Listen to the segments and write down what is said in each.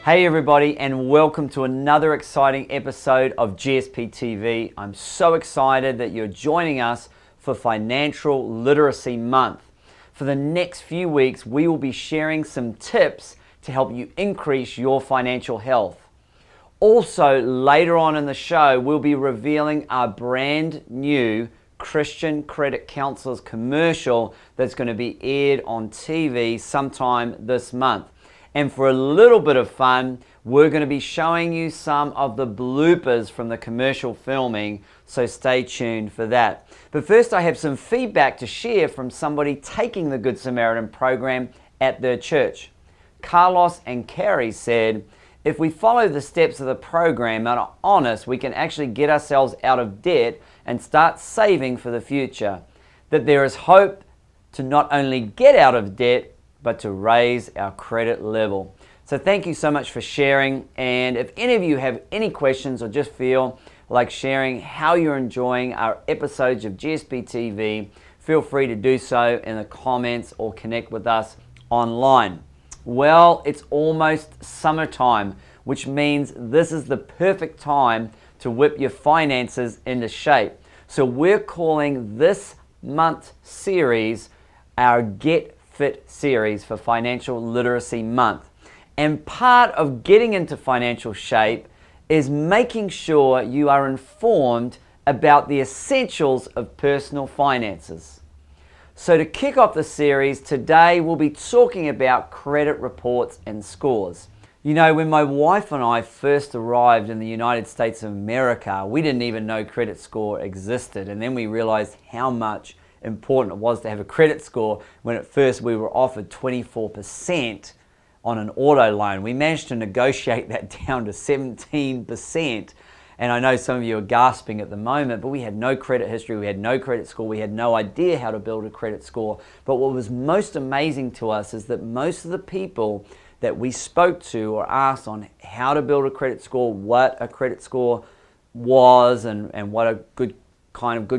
Hey everybody, and welcome to another exciting episode of GSP TV. I'm so excited that you're joining us for Financial Literacy Month. For the next few weeks, we will be sharing some tips to help you increase your financial health. Also, later on in the show, we'll be revealing our brand new Christian Credit Counselors commercial that's going to be aired on TV sometime this month. And for a little bit of fun, we're going to be showing you some of the bloopers from the commercial filming, so stay tuned for that. But first, I have some feedback to share from somebody taking the Good Samaritan program at their church. Carlos and Carrie said, if we follow the steps of the program and are honest, we can actually get ourselves out of debt and start saving for the future. That there is hope to not only get out of debt, but to raise our credit level. So thank you so much for sharing. And if any of you have any questions or just feel like sharing how you're enjoying our episodes of GSP TV, feel free to do so in the comments or connect with us online. Well, it's almost summertime, which means this is the perfect time to whip your finances into shape. So we're calling this month's series our Get Fit series for Financial Literacy Month. And part of getting into financial shape is making sure you are informed about the essentials of personal finances. So to kick off the series, today we'll be talking about credit reports and scores. You know, when my wife and I first arrived in the United States of America, we didn't even know credit score existed. And then we realized how much important it was to have a credit score when at first we were offered 24% on an auto loan. We managed to negotiate that down to 17%. And I know some of you are gasping at the moment, but we had no credit history, we had no credit score, we had no idea how to build a credit score. But what was most amazing to us is that most of the people that we spoke to or asked on how to build a credit score, what a credit score was, and what a good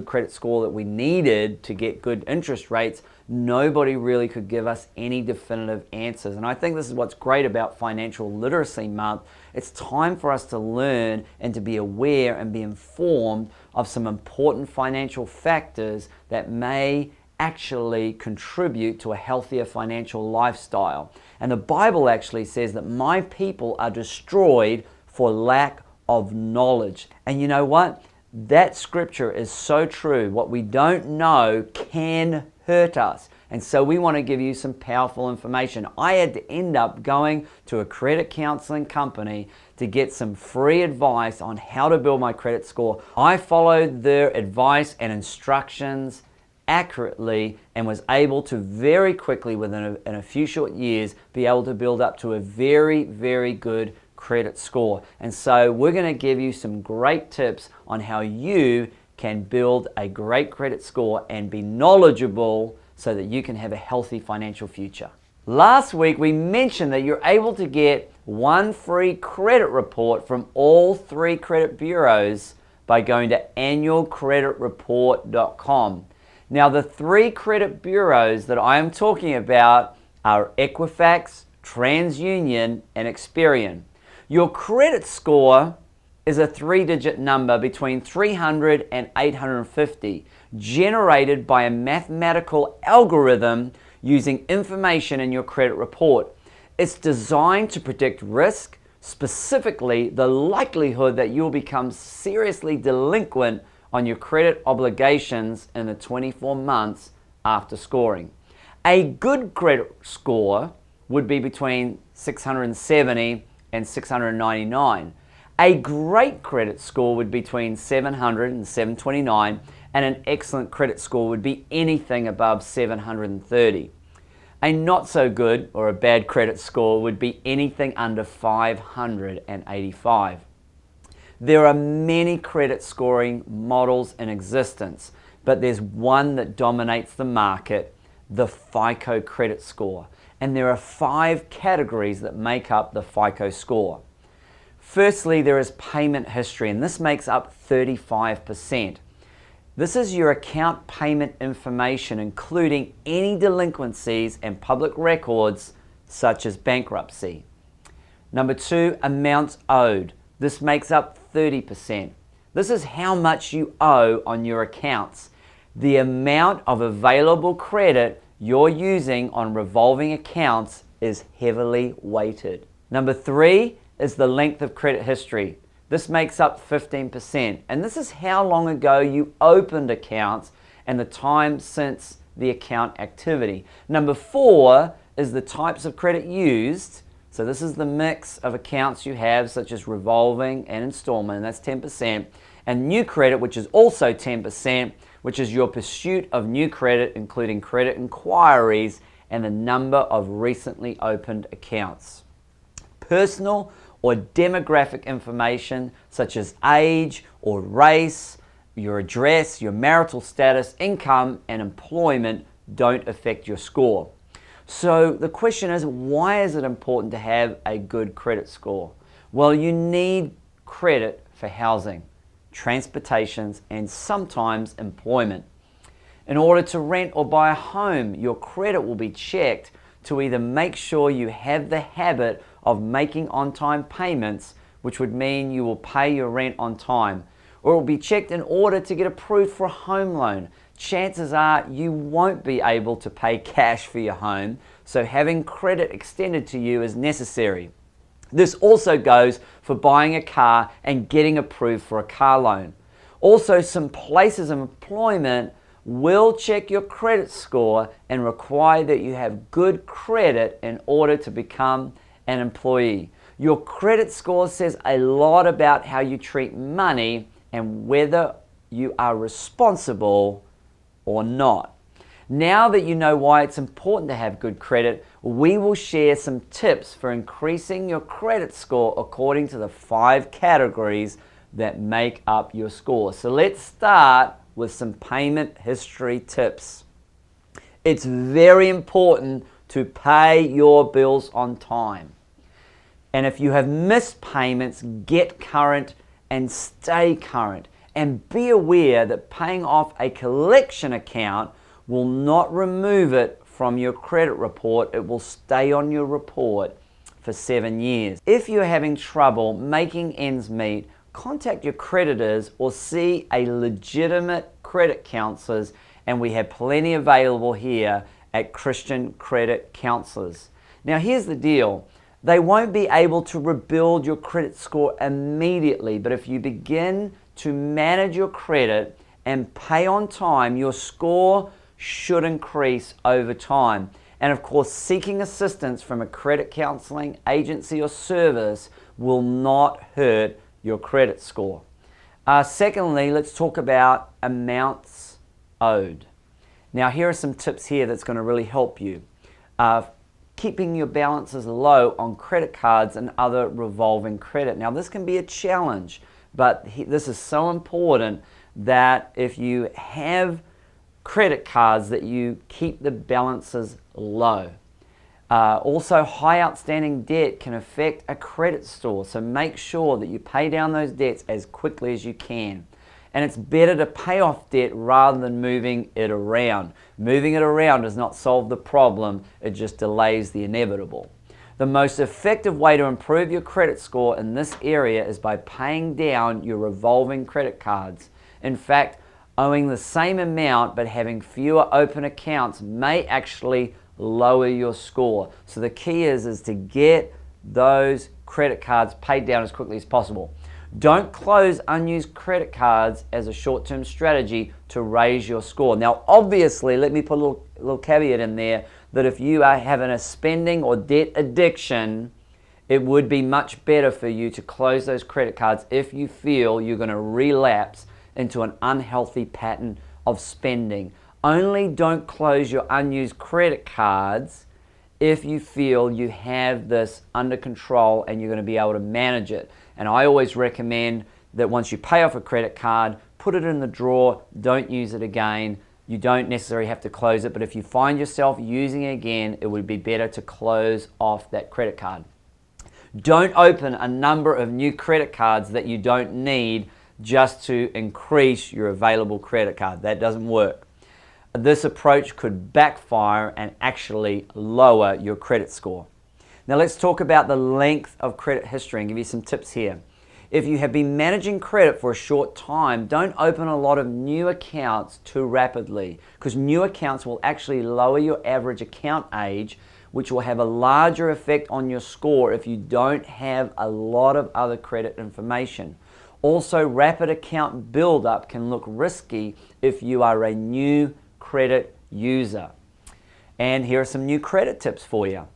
credit score that we needed to get good interest rates, nobody really could give us any definitive answers. And I think this is what's great about Financial Literacy Month. It's time for us to learn and to be aware and be informed of some important financial factors that may actually contribute to a healthier financial lifestyle. And the Bible actually says that my people are destroyed for lack of knowledge. And you know what? That scripture is so true. What we don't know can hurt us. And so we want to give you some powerful information. I had to end up going to a credit counseling company to get some free advice on how to build my credit score. I followed their advice and instructions accurately and was able to very quickly, within a few short years, be able to build up to a very, very good credit score. And so we're going to give you some great tips on how you can build a great credit score and be knowledgeable so that you can have a healthy financial future. Last week we mentioned that you're able to get one free credit report from all 3 credit bureaus by going to annualcreditreport.com. Now the 3 credit bureaus that I am talking about are Equifax, TransUnion, and Experian. Your credit score is a 3-digit number between 300 and 850, generated by a mathematical algorithm using information in your credit report. It's designed to predict risk, specifically the likelihood that you'll become seriously delinquent on your credit obligations in the 24 months after scoring. A good credit score would be between 670 and 699. A great credit score would be between 700 and 729, and an excellent credit score would be anything above 730. A not so good or a bad credit score would be anything under 585. There are many credit scoring models in existence, but there's one that dominates the market, the FICO credit score. And there are 5 categories that make up the FICO score. Firstly, there is payment history, and this makes up 35%. This is your account payment information, including any delinquencies and public records such as bankruptcy. Number 2, amounts owed. This makes up 30%. This is how much you owe on your accounts. The amount of available credit you're using on revolving accounts is heavily weighted. Number 3 is the length of credit history. This makes up 15%, and this is how long ago you opened accounts and the time since the account activity. Number 4 is the types of credit used. So this is the mix of accounts you have, such as revolving and installment, and that's 10%. And new credit, which is also 10%, which is your pursuit of new credit, including credit inquiries and the number of recently opened accounts. Personal or demographic information, such as age or race, your address, your marital status, income, and employment don't affect your score. So the question is, why is it important to have a good credit score? Well, you need credit for housing, transportations, and sometimes employment. In order to rent or buy a home, your credit will be checked to either make sure you have the habit of making on-time payments, which would mean you will pay your rent on time, or it will be checked in order to get approved for a home loan. Chances are you won't be able to pay cash for your home, so having credit extended to you is necessary. This also goes for buying a car and getting approved for a car loan. Also, some places of employment will check your credit score and require that you have good credit in order to become an employee. Your credit score says a lot about how you treat money and whether you are responsible or not. Now that you know why it's important to have good credit, we will share some tips for increasing your credit score according to the 5 categories that make up your score. So let's start with some payment history tips. It's very important to pay your bills on time. And if you have missed payments, get current and stay current. And be aware that paying off a collection account will not remove it from your credit report. It will stay on your report for 7 years. If you're having trouble making ends meet, contact your creditors or see a legitimate credit counselors, and we have plenty available here at Christian Credit Counselors. Now here's the deal. They won't be able to rebuild your credit score immediately, but if you begin to manage your credit and pay on time, your score should increase over time. And of course, seeking assistance from a credit counseling agency or service will not hurt your credit score. Secondly, let's talk about amounts owed. Now, here are some tips here that's going to really help you. Keeping your balances low on credit cards and other revolving credit. Now, this can be a challenge, but this is so important that if you have credit cards that you keep the balances low. Also, high outstanding debt can affect a credit score, so make sure that you pay down those debts as quickly as you can. And it's better to pay off debt rather than moving it around. Moving it around does not solve the problem, it just delays the inevitable. The most effective way to improve your credit score in this area is by paying down your revolving credit cards. In fact, owing the same amount but having fewer open accounts may actually lower your score. So the key is to get those credit cards paid down as quickly as possible. Don't close unused credit cards as a short-term strategy to raise your score. Now, obviously, let me put a little caveat in there that if you are having a spending or debt addiction, it would be much better for you to close those credit cards if you feel you're going to relapse into an unhealthy pattern of spending. Only don't close your unused credit cards if you feel you have this under control and you're going to be able to manage it. And I always recommend that once you pay off a credit card, put it in the drawer, don't use it again. You don't necessarily have to close it, but if you find yourself using it again, it would be better to close off that credit card. Don't open a number of new credit cards that you don't need just to increase your available credit card. That doesn't work. This approach could backfire and actually lower your credit score. Now let's talk about the length of credit history and give you some tips here. If you have been managing credit for a short time, don't open a lot of new accounts too rapidly, because new accounts will actually lower your average account age, which will have a larger effect on your score if you don't have a lot of other credit information. Also, rapid account build-up can look risky if you are a new credit user. And here are some new credit tips for you.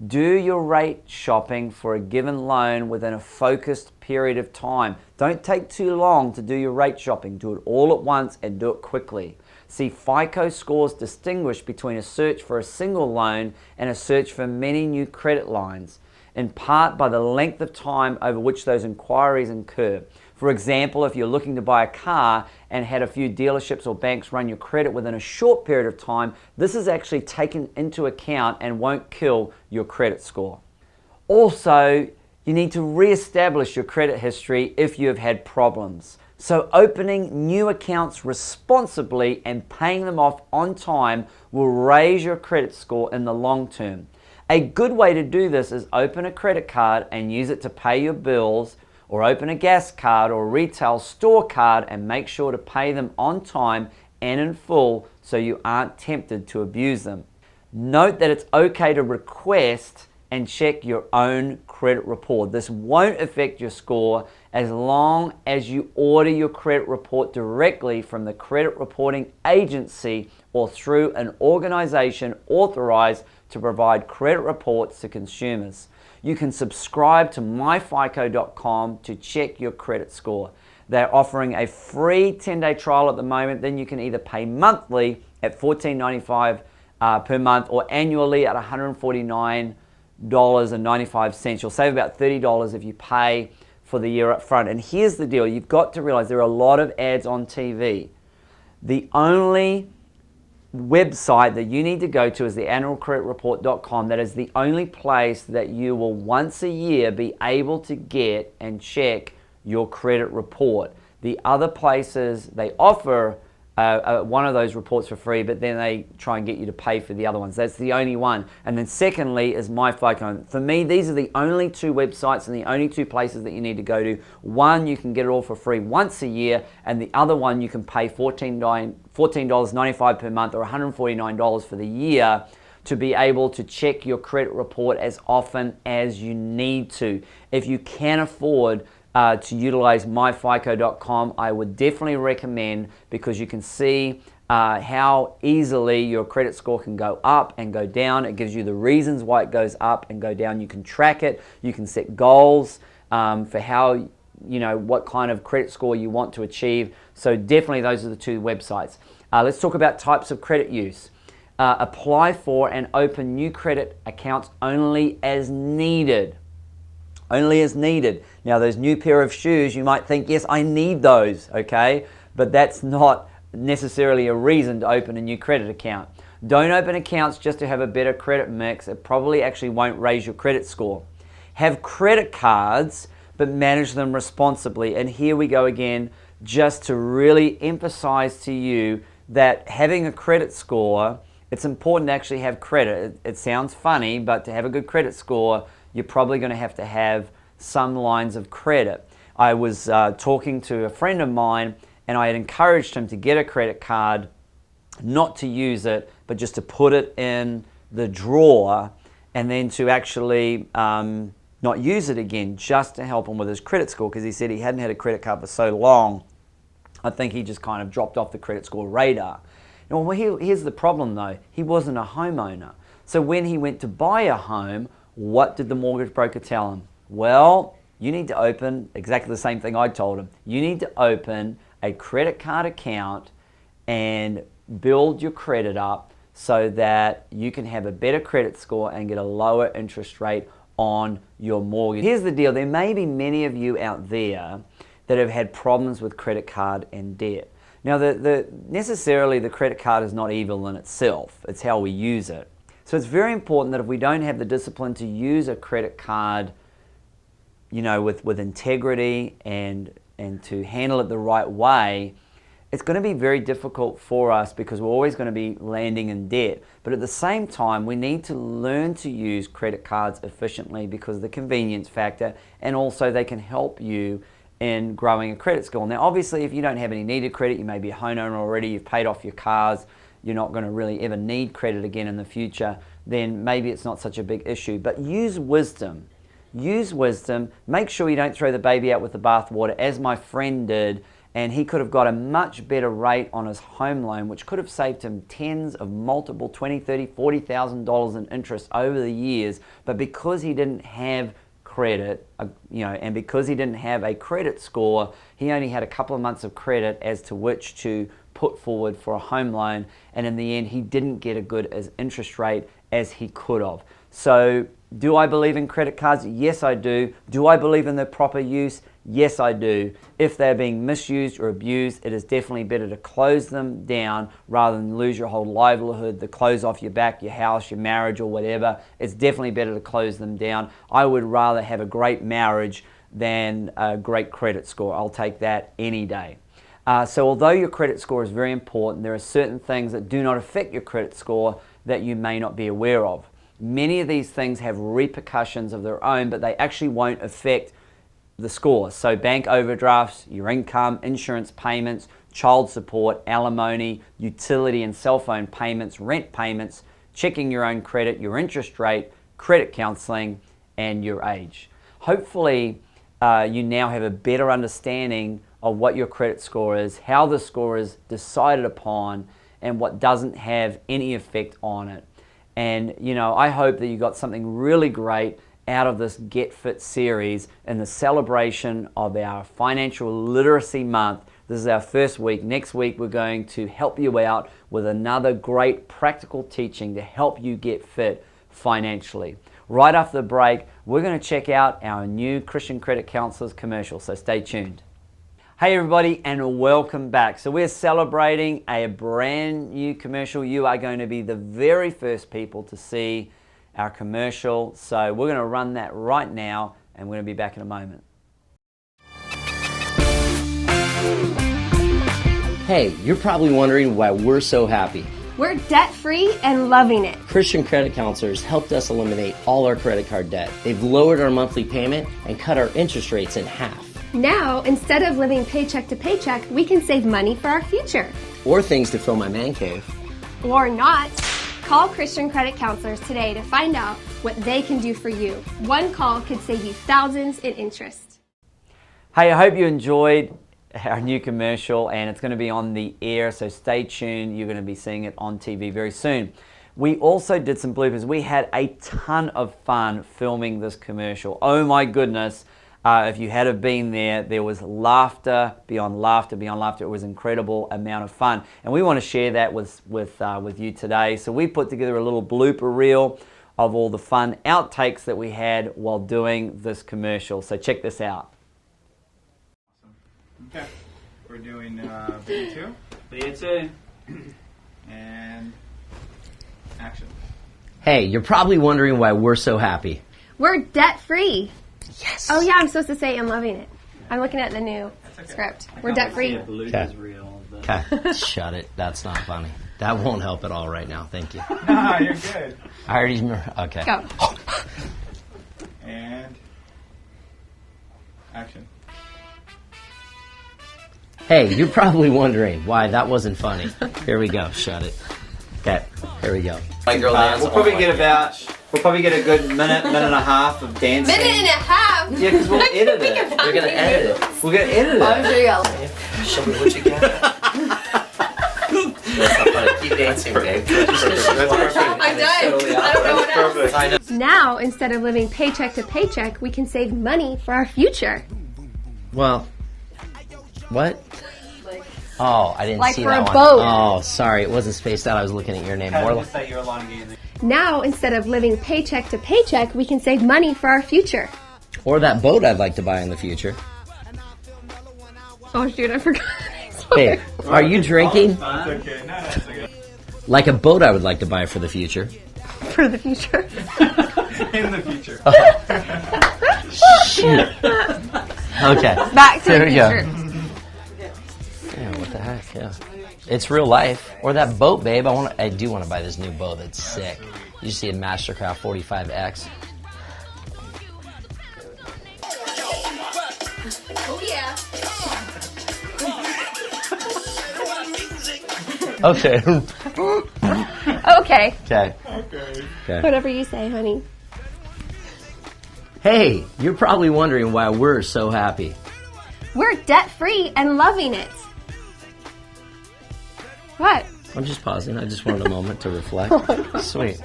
Do your rate shopping for a given loan within a focused period of time. Don't take too long to do your rate shopping. Do it all at once and do it quickly. See, FICO scores distinguish between a search for a single loan and a search for many new credit lines, in part by the length of time over which those inquiries incur. For example, if you're looking to buy a car and had a few dealerships or banks run your credit within a short period of time, this is actually taken into account and won't kill your credit score. Also, you need to reestablish your credit history if you have had problems. So opening new accounts responsibly and paying them off on time will raise your credit score in the long term. A good way to do this is open a credit card and use it to pay your bills, or open a gas card or retail store card and make sure to pay them on time and in full so you aren't tempted to abuse them. Note that it's okay to request and check your own credit report. This won't affect your score as long as you order your credit report directly from the credit reporting agency or through an organization authorized to provide credit reports to consumers. You can subscribe to myfico.com to check your credit score. They're offering a free 10-day trial at the moment. Then you can either pay monthly at $14.95 per month or annually at $149.95. You'll save about $30 if you pay for the year up front. And here's the deal. You've got to realize there are a lot of ads on TV. The only website that you need to go to is the annualcreditreport.com. That is the only place that you will once a year be able to get and check your credit report. The other places, they offer one of those reports for free, but then they try and get you to pay for the other ones. That's the only one. And then secondly is MyFICO. For me, these are the only two websites and the only two places that you need to go to. One, you can get it all for free once a year, and the other one, you can pay $14.95 per month or $149 for the year to be able to check your credit report as often as you need to. If you can afford to utilize myfico.com, I would definitely recommend, because you can see how easily your credit score can go up and go down. It gives you the reasons why it goes up and go down. You can track it. You can set goals for how, what kind of credit score you want to achieve. So definitely those are the two websites. Let's talk about types of credit use. Apply for and open new credit accounts only as needed. Only as needed. Now, those new pair of shoes, you might think, yes, I need those, okay? But that's not necessarily a reason to open a new credit account. Don't open accounts just to have a better credit mix. It probably actually won't raise your credit score. Have credit cards, but manage them responsibly. And here we go again, just to really emphasize to you that having a credit score, it's important to actually have credit. It sounds funny, but to have a good credit score, you're probably going to have some lines of credit. I was talking to a friend of mine, and I had encouraged him to get a credit card, not to use it, but just to put it in the drawer, and then to actually not use it again, just to help him with his credit score, because he said he hadn't had a credit card for so long. I think he just kind of dropped off the credit score radar. Well, here's the problem though. He wasn't a homeowner. So when he went to buy a home, what did the mortgage broker tell him? Well, you need to open exactly the same thing I told him. You need to open a credit card account and build your credit up so that you can have a better credit score and get a lower interest rate on your mortgage. Here's the deal. There may be many of you out there that have had problems with credit card and debt. Now, necessarily the credit card is not evil in itself. It's how we use it. So it's very important that if we don't have the discipline to use a credit card, with integrity and to handle it the right way, it's going to be very difficult for us because we're always going to be landing in debt. But at the same time, we need to learn to use credit cards efficiently because of the convenience factor, and also they can help you in growing a credit score. Now, obviously, if you don't have any needed credit, you may be a homeowner already, you've paid off your cars, you're not going to really ever need credit again in the future, then maybe it's not such a big issue. But use wisdom. Use wisdom. Make sure you don't throw the baby out with the bathwater, as my friend did, and he could have got a much better rate on his home loan, which could have saved him tens of multiple $20,000, $30,000, $40,000 in interest over the years. But because he didn't have credit, and because he didn't have a credit score, he only had a couple of months of credit as to which to put forward for a home loan, and in the end he didn't get a good as interest rate as he could have. So do I believe in credit cards? Yes, I do. Do I believe in their proper use? Yes, I do. If they're being misused or abused, it is definitely better to close them down rather than lose your whole livelihood, the clothes off your back, your house, your marriage, or whatever. It's definitely better to close them down. I would rather have a great marriage than a great credit score. I'll take that any day. So although your credit score is very important, there are certain things that do not affect your credit score that you may not be aware of. Many of these things have repercussions of their own, but they actually won't affect the score. So bank overdrafts, your income, insurance payments, child support, alimony, utility and cell phone payments, rent payments, checking your own credit, your interest rate, credit counseling, and your age. Hopefully, you now have a better understanding of what your credit score is, how the score is decided upon, and what doesn't have any effect on it. And I hope that you got something really great out of this Get Fit series in the celebration of our Financial Literacy Month. This is our first week. Next week we're going to help you out with another great practical teaching to help you get fit financially. Right after the break, we're going to check out our new Christian Credit Counselors commercial, so stay tuned. Hey everybody, and welcome back. So we're celebrating a brand new commercial. You are going to be the very first people to see our commercial. So we're going to run that right now, and we're going to be back in a moment. Hey, you're probably wondering why we're so happy. We're debt-free and loving it. Christian Credit Counselors helped us eliminate all our credit card debt. They've lowered our monthly payment and cut our interest rates in half. Now, instead of living paycheck to paycheck, we can save money for our future. Or things to fill my man cave. Or not. Call Christian Credit Counselors today to find out what they can do for you. One call could save you thousands in interest. Hey, I hope you enjoyed our new commercial, and it's going to be on the air, so stay tuned. You're going to be seeing it on TV very soon. We also did some bloopers. We had a ton of fun filming this commercial. Oh my goodness. If you had been there, there was laughter beyond laughter beyond laughter. It was an incredible amount of fun. And we want to share that with you today. So we put together a little blooper reel of all the fun outtakes that we had while doing this commercial. So check this out. Awesome. Okay, we're doing video 2. Video 2. And action. Hey, you're probably wondering why we're so happy. We're debt-free. Yes. Oh yeah, I'm supposed to say I'm loving it. I'm looking at the new script. We're debt-free. Okay. Shut it. That's not funny. That won't help at all right now. Thank you. No, you're good. I already... Okay. Go. And action. Hey, you're probably wondering why that wasn't funny. Here we go. Shut it. Okay. Here we go. We'll probably get a good minute and a half of dancing. Minute and a half? Yeah, because we'll edit it. We're going to edit it. We're going to edit it. I'm sure you'll. Show me what you got. That's not funny. Keep dancing, Dave. I'm done. I don't know what else. Perfect. I know. Now, instead of living paycheck to paycheck, we can save money for our future. Well, what? Oh, I didn't Like see for that a one. boat. Oh, sorry. It wasn't spaced out. I was looking at your name. More Now, instead of living paycheck to paycheck, we can save money for our future. or that boat I'd like to buy in the future. Oh shoot, I forgot. Hey, are you drinking? It's okay. No, it's okay. Like a boat I would like to buy for the future. For the future. In the future. Shoot. Okay. Back to There the we go. future. Yeah, what the heck? Yeah, it's real life. Or that boat, babe. I do want to buy this new boat. That's sick. You see a Mastercraft 45X. Oh yeah. Okay. Okay. Okay. Okay. Whatever you say, honey. Hey, you're probably wondering why we're so happy. We're debt-free and loving it. What? I'm just pausing. I just wanted a moment to reflect. Sweet.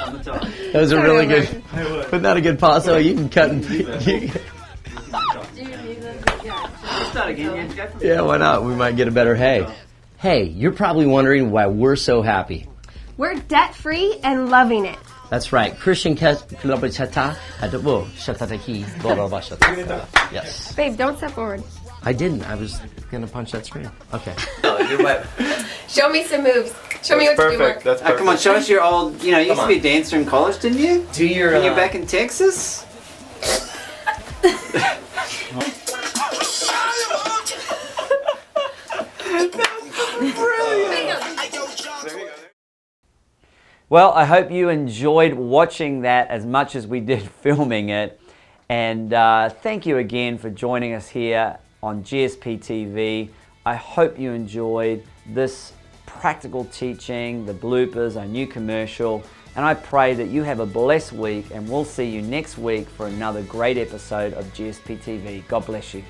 On the top. That was a really good. Hey, look. Wasn't that a good pause? So you can cut and. Start again, yeah. Yeah, why not? We might get a better hey. Hey, you're probably wondering why we're so happy. We're debt-free and loving it. That's right. Christian Yes. Babe, don't step forward. I didn't. I was gonna punch that screen. Okay. Show me some moves. Show me what to do. Mark. That's perfect. Come on, show us your old, you used to be a dancer in college, didn't you? Do your. When you're back in Texas? Well, I hope you enjoyed watching that as much as we did filming it. And thank you again for joining us here on GSP TV. I hope you enjoyed this practical teaching, the bloopers, our new commercial. And I pray that you have a blessed week, and we'll see you next week for another great episode of GSP TV. God bless you.